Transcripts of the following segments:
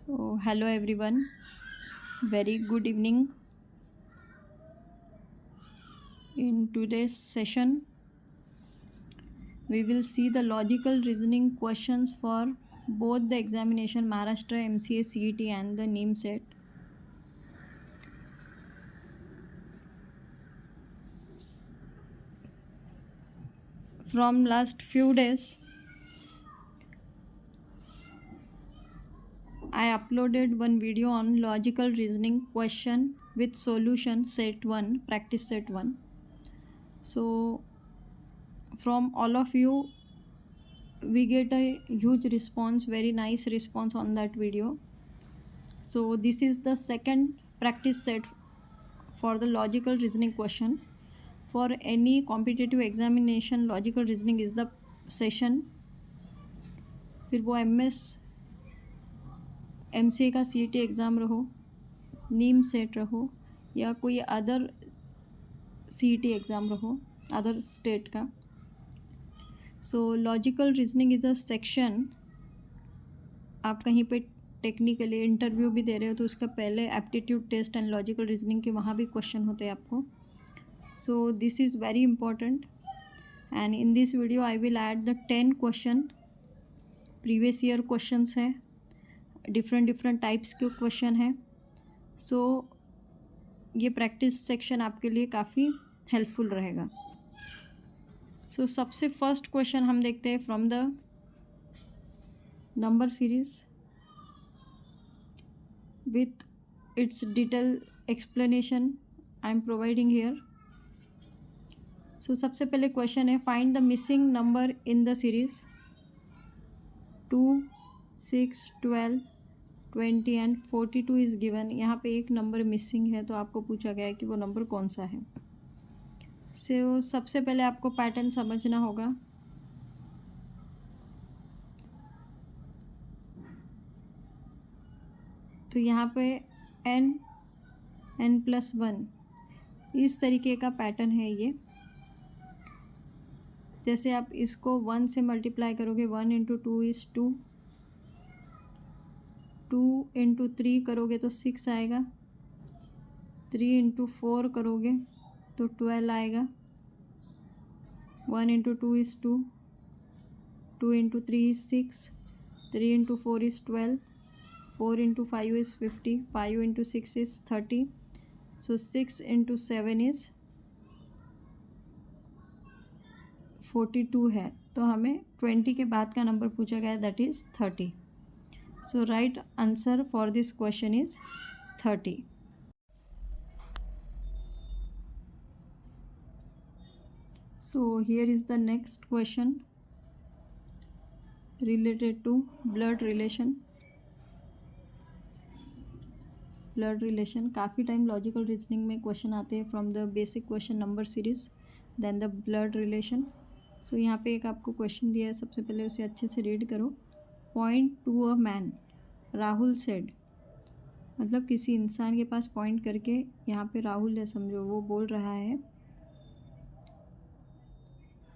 So, hello everyone, very good evening. In today's session, we will see the logical reasoning questions for both the examination Maharashtra MCA CET and the NEEM set. From last few days, I uploaded one video on logical reasoning question with solution set 1, practice set 1. So, from all of you, we get a huge response, very nice response on that video. So this is the second practice set for the logical reasoning question. For any competitive examination, logical reasoning is the session. फिर वो MCA का CET exam रहो, नीम set रहो या कोई other CET exam रहो other state का. सो logical reasoning is a section. आप कहीं पे टेक्निकली इंटरव्यू भी दे रहे हो तो उसका पहले aptitude test and logical reasoning के वहाँ भी क्वेश्चन होते हैं आपको. So this is very important and in this video I will add the 10 question. Previous year questions है, डिफरेंट टाइप्स के क्वेश्चन है. सो ये प्रैक्टिस सेक्शन आपके लिए काफ़ी हेल्पफुल रहेगा. सो सबसे फर्स्ट क्वेश्चन हम देखते हैं from the number series with its detailed explanation I am providing here. So सबसे पहले क्वेश्चन है, find the missing number in the series 2, 6, 12, 20 and 42 is given. यहाँ पे एक नंबर मिसिंग है तो आपको पूछा गया है कि वो नंबर कौन सा है. सो सबसे पहले आपको पैटर्न समझना होगा. तो यहाँ पे n+1 इस तरीके का पैटर्न है ये. जैसे आप इसको 1 से मल्टीप्लाई करोगे, 1 × 2 इज़ 2, 2 × 3 करोगे तो 6 आएगा, 3 × 4 करोगे तो 12 आएगा, 1 × 2 is 2, 2 × 3 is 6, 3 × 4 is 12, 4 × 5 is 50, 5 × 6 is 30, so 6 × 7 is 42 है. तो हमें 20 के बाद का नंबर पूछा गया, that is 30. So right answer for this question is 30. So here is the next question related to blood relation. Blood relation काफ़ी टाइम लॉजिकल रीजनिंग में क्वेश्चन आते हैं from the basic question number series then the blood relation. So यहाँ पे एक आपको question दिया है, सबसे पहले उसे अच्छे से रीड करो. Point to a man, Rahul said. मतलब किसी इंसान के पास पॉइंट करके, यहाँ पे राहुल है समझो, वो बोल रहा है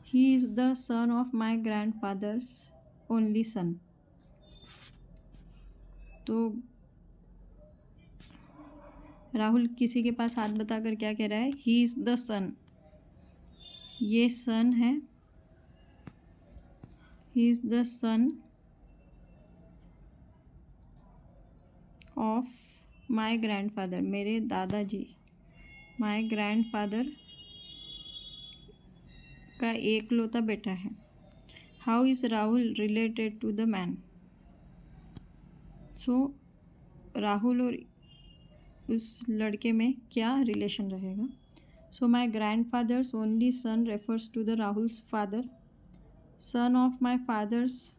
he is the son of my grandfather's only सन. तो राहुल किसी के पास हाथ बताकर क्या कह रहा है, ही इज़ द सन. ये सन है, he is the son of my grandfather, मेरे दादाजी. माई ग्रैंडफादर का एकलौता बेटा है. How is Rahul related to the man. So Rahul और उस लड़के में क्या रिलेशन रहेगा. So my grandfather's only son refers to the Rahul's father. Son of my father's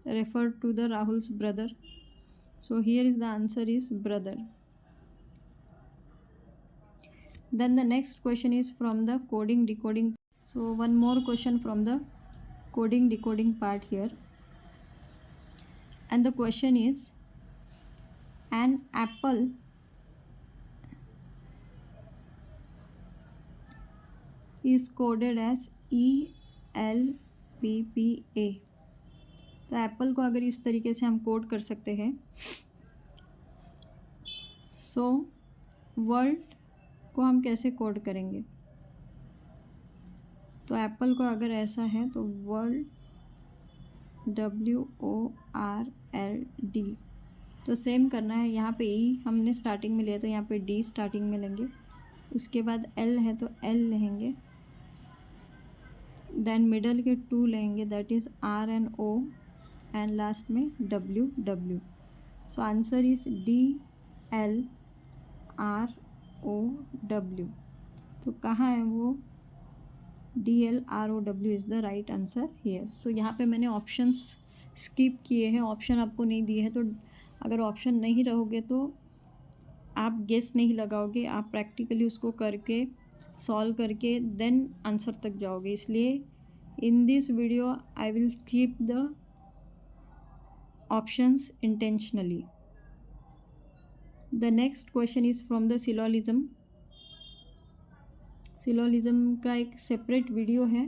refer to the Rahul's brother. So here is the answer is brother. Then the next question is from the coding decoding. So one more question from the coding decoding part here and the question is an apple is coded as ELPPA. तो Apple को अगर इस तरीके से हम code कर सकते हैं, सो वर्ल्ड को हम कैसे कोड करेंगे? तो एप्पल को अगर ऐसा है तो वर्ल्ड WORLD, तो सेम करना है। यहाँ पे ई हमने स्टार्टिंग में लिया तो यहाँ पे डी स्टार्टिंग में लेंगे, उसके बाद एल है तो एल लेंगे, देन मिडल के टू लेंगे, that is R and O, and last में W। So answer is DLROW। तो कहाँ है वो? DLROW is the right answer here. So यहाँ पे मैंने ऑप्शंस स्किप किए हैं, ऑप्शन आपको नहीं दिए हैं, तो अगर ऑप्शन नहीं रहोगे तो आप गेस नहीं लगाओगे, आप प्रैक्टिकली उसको करके सॉल्व करके देन आंसर तक जाओगे। इसलिए इन this video I will skip the options intentionally. The next question is from the syllogism. Syllogism का एक सेपरेट वीडियो है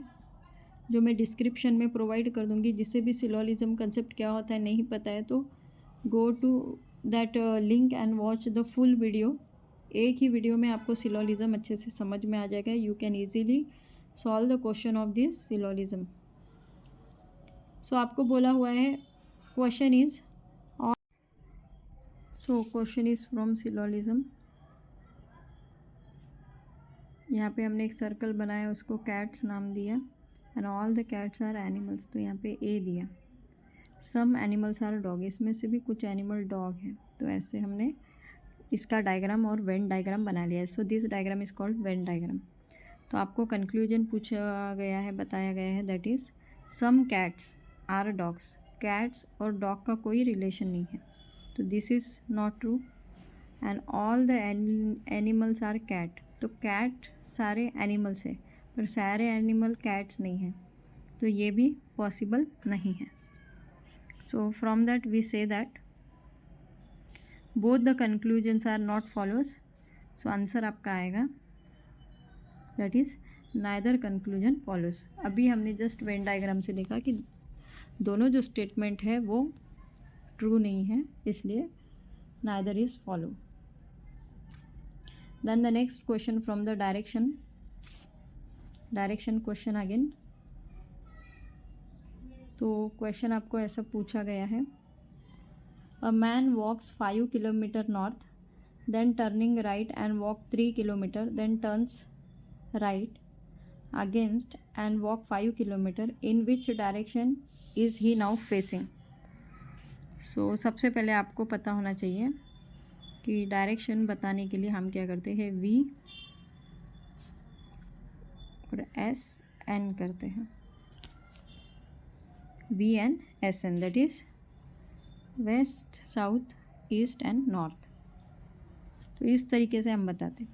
जो मैं डिस्क्रिप्शन में प्रोवाइड कर दूंगी। जिससे भी सिलोलिज्म कंसेप्ट क्या होता है नहीं पता है तो go to that link and watch the full video. एक ही वीडियो में आपको सिलोलिज्म अच्छे से समझ में आ जाएगा। You can easily solve the question of this syllogism. So आपको बोला हुआ है question is, so question is from syllogism. यहाँ पे हमने एक सर्कल बनाया, उसको कैट्स नाम दिया, and all the cats are animals, तो यहाँ पे ए दिया। सम एनिमल्स आर डॉग, इसमें से भी कुछ एनिमल डॉग है। तो ऐसे हमने इसका डायग्राम और वेन डायग्राम बना लिया है। So this diagram is called Venn diagram. तो आपको कंक्लूजन पूछा गया है, बताया गया है, that is some cats are dogs. Cats और डॉग का कोई रिलेशन नहीं है, तो this is not true. And all the animals are cat, तो कैट सारे एनिमल्स है पर सारे एनिमल कैट्स नहीं हैं, तो ये भी पॉसिबल नहीं है। So from that we say that both the conclusions are not follows. So answer आपका आएगा that is neither conclusion follows. अभी हमने जस्ट वेन डायग्राम से देखा कि दोनों जो स्टेटमेंट है वो ट्रू नहीं है, इसलिए neither is follow. Then the next question from the direction question again। तो क्वेश्चन आपको ऐसा पूछा गया है, a man walks 5 kilometre north, then turning right and walk 3 kilometre, then turns right against and walk 5 kilometre, in which direction is he now facing. So सबसे पहले आपको पता होना चाहिए कि डायरेक्शन बताने के लिए हम क्या करते हैं, V और SN करते हैं, VNSN, that is west, south, east and north. तो इस तरीके से हम बताते हैं।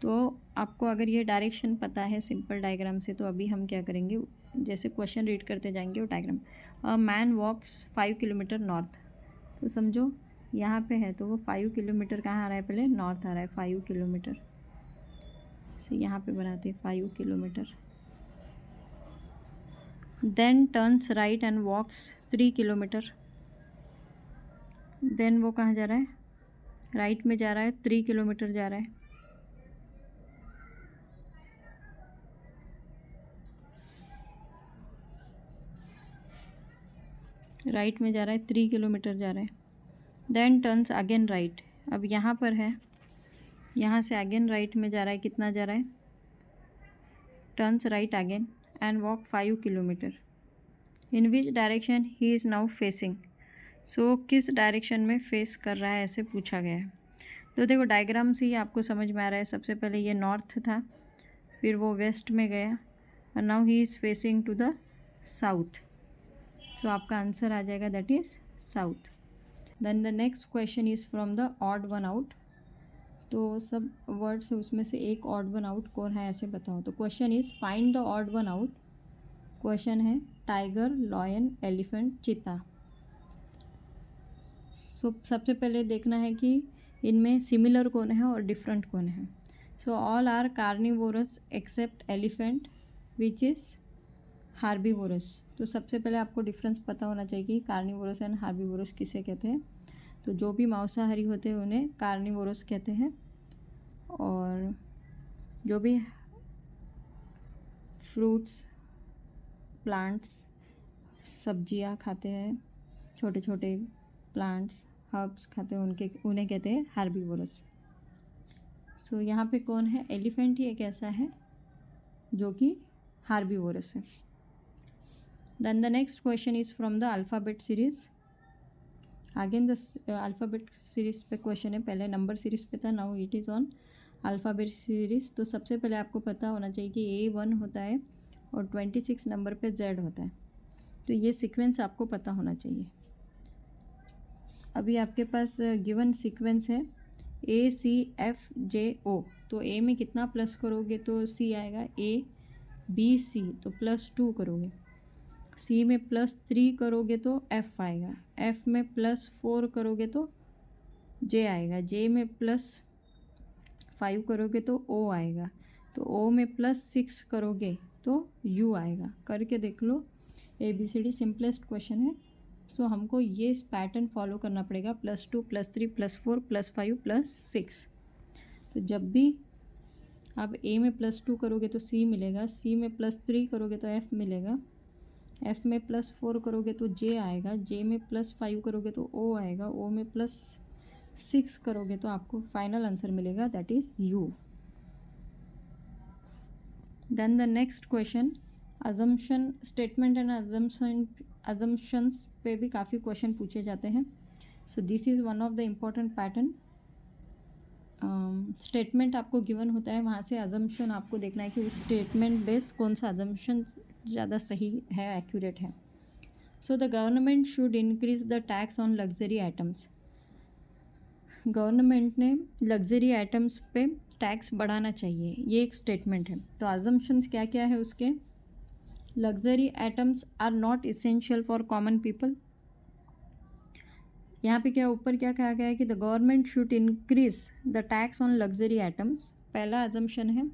तो आपको अगर ये डायरेक्शन पता है सिंपल डायग्राम से, तो अभी हम क्या करेंगे, जैसे क्वेश्चन रीड करते जाएंगे वो diagram. A man walks 5 kilometre north, तो समझो यहाँ पे है तो वो 5 किलोमीटर कहाँ आ रहा है, पहले नॉर्थ आ रहा है 5 किलोमीटर से, यहाँ पे बनाते हैं 5 kilometre. Then turns right and walks 3 kilometre, then वो कहाँ जा रहा है, राइट में जा रहा है, 3 किलोमीटर जा रहा है। राइट में जा रहा है, 3 किलोमीटर जा रहा है। देन टर्न्स अगेन राइट, अब यहाँ पर है, यहाँ से अगेन राइट में जा रहा है, कितना जा रहा है, turns right again and walk 5 kilometre, in which direction he is now facing. So किस डायरेक्शन में फेस कर रहा है, ऐसे पूछा गया है। तो देखो डायग्राम से ही आपको समझ में आ रहा है, सबसे पहले ये नॉर्थ था, फिर वो वेस्ट में गया, और now he is facing to the south. सो आपका आंसर आ जाएगा that is south. Then the next question is from the odd one out. तो सब वर्ड्स है, उसमें से एक ऑड वन आउट कौन है ऐसे बताओ। तो question is find the odd one out. Question है टाइगर, लॉयन, एलिफेंट, चीता। सो सबसे पहले देखना है कि इनमें सिमिलर कौन है और डिफरेंट कौन है। So all are carnivorous except elephant which is herbivorous. तो सबसे पहले आपको डिफरेंस पता होना चाहिए कि कार्निवोरस एंड हार्बीवोरस किसे कहते हैं। तो जो भी मांसाहारी होते हैं उन्हें कार्निवोरस कहते हैं, और जो भी फ्रूट्स, प्लांट्स, सब्जियां खाते हैं, छोटे छोटे प्लांट्स, हर्ब्स खाते हैं, उन्हें कहते हैं हार्बीवोरस। सो यहाँ पे कौन है? एलिफेंट ही एक ऐसा है जो कि हार्बीवोरस है। Then the next question is from the alphabet series. Again the alphabet series पे क्वेश्चन है, पहले नंबर सीरीज़ पे था, now it is on alphabet series. तो सबसे पहले आपको पता होना चाहिए कि A1 होता है और 26 नंबर पे Z होता है। तो ये सीक्वेंस आपको पता होना चाहिए। अभी आपके पास गिवन सीक्वेंस है ACFJO। तो A में कितना प्लस करोगे तो C आएगा, ABC तो +2 करोगे, C में +3 करोगे तो F आएगा, F में +4 करोगे तो J आएगा, J में +5 करोगे तो O आएगा, तो O में +6 करोगे तो U आएगा। करके देख लो, ABCD सिंपलेस्ट क्वेश्चन है। सो हमको ये इस पैटर्न फॉलो करना पड़ेगा, +2 +3 +4 +5 +6। तो जब भी आप A में +2 करोगे तो C मिलेगा, C में +3 करोगे तो F मिलेगा, F में +4 करोगे तो J आएगा, J में +5 करोगे तो O आएगा, O में +6 करोगे तो आपको फाइनल आंसर मिलेगा, that is U। Then the next question, assumption statement and assumptions पे भी काफ़ी क्वेश्चन पूछे जाते हैं। So this is one of the important pattern. Statement आपको गिवन होता है, वहाँ से अजम्पशन आपको देखना है कि उस स्टेटमेंट बेस कौन सा अजम्पशन ज़्यादा सही है, एक्यूरेट है। So the government should increase the tax on luxury items. Government ने लग्जरी आइटम्स पे टैक्स बढ़ाना चाहिए, ये एक स्टेटमेंट है। तो अजम्पशंस क्या क्या है उसके? Luxury items are not essential for common people. यहाँ पे क्या ऊपर क्या कहा गया है कि the government should increase the tax on luxury items. पहला अजम्पशन है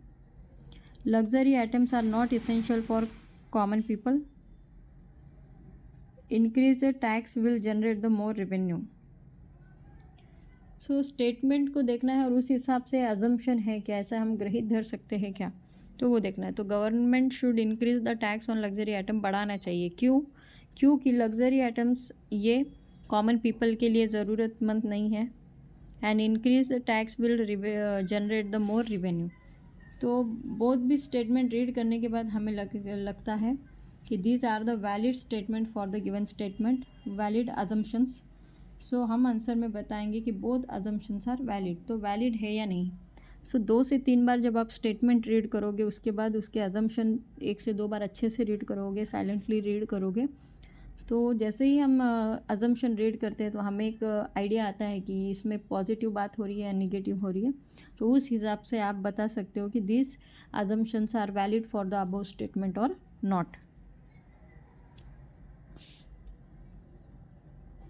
luxury items are not essential for common people, increase the tax will generate the more revenue. So statement को देखना है और उस हिसाब से अजम्पशन है क्या, ऐसा हम ग्रहित धर सकते हैं क्या, तो वो देखना है। तो government should increase the tax on luxury item, बढ़ाना चाहिए। क्योंकि लग्जरी आइटम्स ये कॉमन पीपल के लिए ज़रूरतमंद नहीं है। And increase the tax will generate the more revenue. तो बोथ भी स्टेटमेंट रीड करने के बाद हमें लगता है कि these are the valid statement for the given statement, valid assumptions. So हम आंसर में बताएंगे कि बोथ अजम्पशंस आर वैलिड, तो वैलिड है या नहीं। सो 2 से 3 बार जब आप स्टेटमेंट रीड करोगे, उसके बाद उसके अजम्पशन 1 से 2 बार अच्छे से रीड करोगे, साइलेंटली रीड करोगे, तो जैसे ही हम अजम्पशन रीड करते हैं तो हमें एक आइडिया आता है कि इसमें पॉजिटिव बात हो रही है या निगेटिव हो रही है। तो उस हिसाब से आप बता सकते हो कि this assumptions are valid for the above statement और नॉट।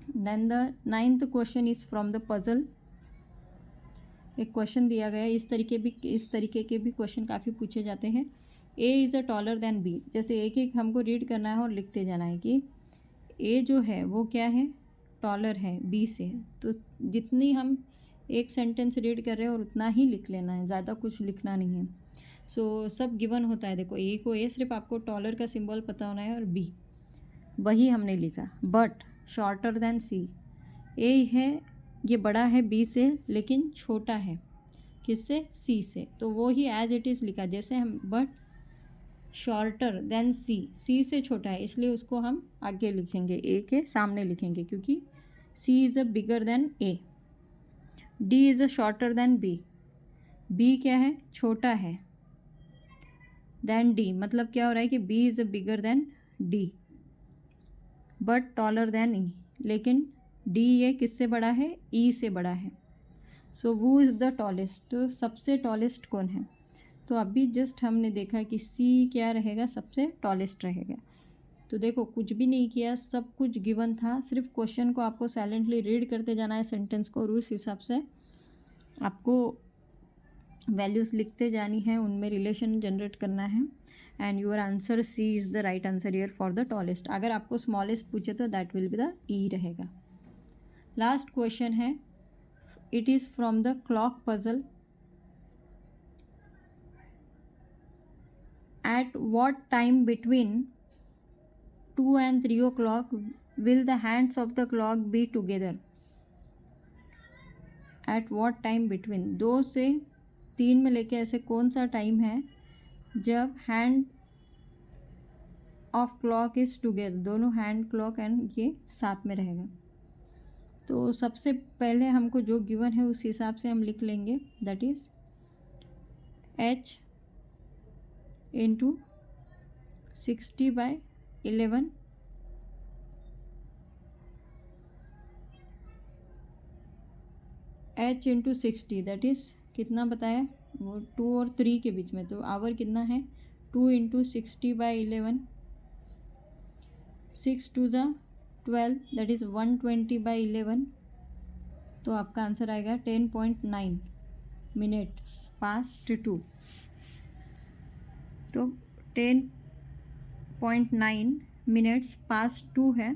Then the 9th question is from the puzzle. एक क्वेश्चन दिया गया है, इस तरीके के भी क्वेश्चन काफ़ी पूछे जाते हैं। A is a taller than B. जैसे एक एक हमको रीड करना है और लिखते जाना है कि ए जो है वो क्या है, टॉलर है बी से। तो जितनी हम एक सेंटेंस रीड कर रहे हैं और उतना ही लिख लेना है, ज़्यादा कुछ लिखना नहीं है। सो सब गिवन होता है। देखो ए को ए, सिर्फ आपको टॉलर का सिंबल पता होना है, और बी वही हमने लिखा। बट शॉर्टर देन सी, ए है ये बड़ा है बी से लेकिन छोटा है किससे, सी से, तो वो ही एज इट इज़ लिखा। जैसे हम बट शॉर्टर देन सी, सी से छोटा है इसलिए उसको हम आगे लिखेंगे, ए के सामने लिखेंगे, क्योंकि C is a bigger than A. D is a shorter than B, B क्या है, छोटा है देन डी, मतलब क्या हो रहा है कि B is a bigger than D but taller than E, लेकिन डी ये किससे बड़ा है, ई से बड़ा है। सो वो इज़ द टॉलेस्ट, तो सबसे टॉलेस्ट कौन है, तो अभी जस्ट हमने देखा कि सी क्या रहेगा, सबसे टॉलेस्ट रहेगा। तो देखो कुछ भी नहीं किया, सब कुछ गिवन था, सिर्फ क्वेश्चन को आपको साइलेंटली रीड करते जाना है, सेंटेंस को, और उस हिसाब से आपको वैल्यूज़ लिखते जानी है, उनमें रिलेशन जनरेट करना है। And your answer C is the right answer here for the tallest. अगर आपको स्मॉलेस्ट पूछे तो that will be the E रहेगा। लास्ट क्वेश्चन है, it is from the clock puzzle. At what time between 2 and 3 o'clock will the hands of the clock be together? At what time between 2 से 3 में लेके ऐसे कौन सा time है जब hand of clock is together, दोनों हैंड क्लॉक एंड ये साथ में रहेगा। तो सबसे पहले हमको जो गिवन है उस हिसाब से हम लिख लेंगे, that is h into 60/11 h into 60, that is कितना बताया वो 2 और 3 के बीच में, तो आवर कितना है 2 इंटू 60/11, 6 2 ज़ा 12, दैट इज़ 120/11। तो आपका आंसर आएगा 10.9 मिनट पास्ट 2। तो 10.9 मिनट्स पास्ट 2 है,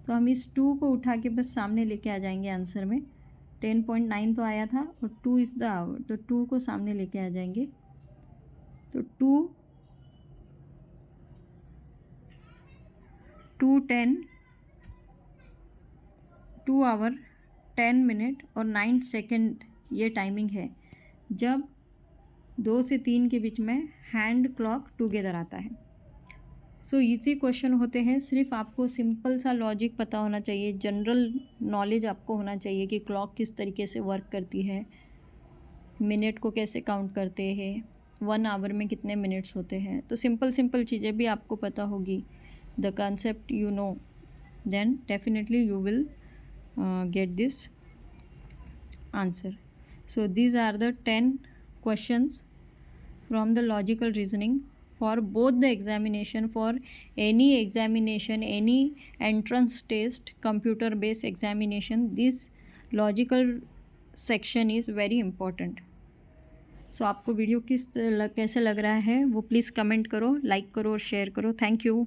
तो हम इस 2 को उठा के बस सामने लेके आ जाएंगे आंसर में। 10.9 तो आया था और 2 इज़ द आवर, तो 2 को सामने लेके आ जाएंगे। तो 2 आवर 10 मिनट और 9 सेकेंड ये टाइमिंग है जब 2 से 3 के बीच में हैंड क्लॉक टुगेदर आता है। सो इजी क्वेश्चन होते हैं, सिर्फ आपको सिंपल सा लॉजिक पता होना चाहिए, जनरल नॉलेज आपको होना चाहिए कि क्लॉक किस तरीके से वर्क करती है, मिनट को कैसे काउंट करते हैं, 1 आवर में कितने मिनट्स होते हैं। तो सिंपल चीज़ें भी आपको पता होगी, the concept you know, then definitely you will get this answer. So these are the 10 questions from the logical reasoning for both the examination, for any examination, any entrance test, computer based examination, this logical section is very important. So आपको video कैसे लग रहा है वो please comment करो, like करो और share करो। Thank you.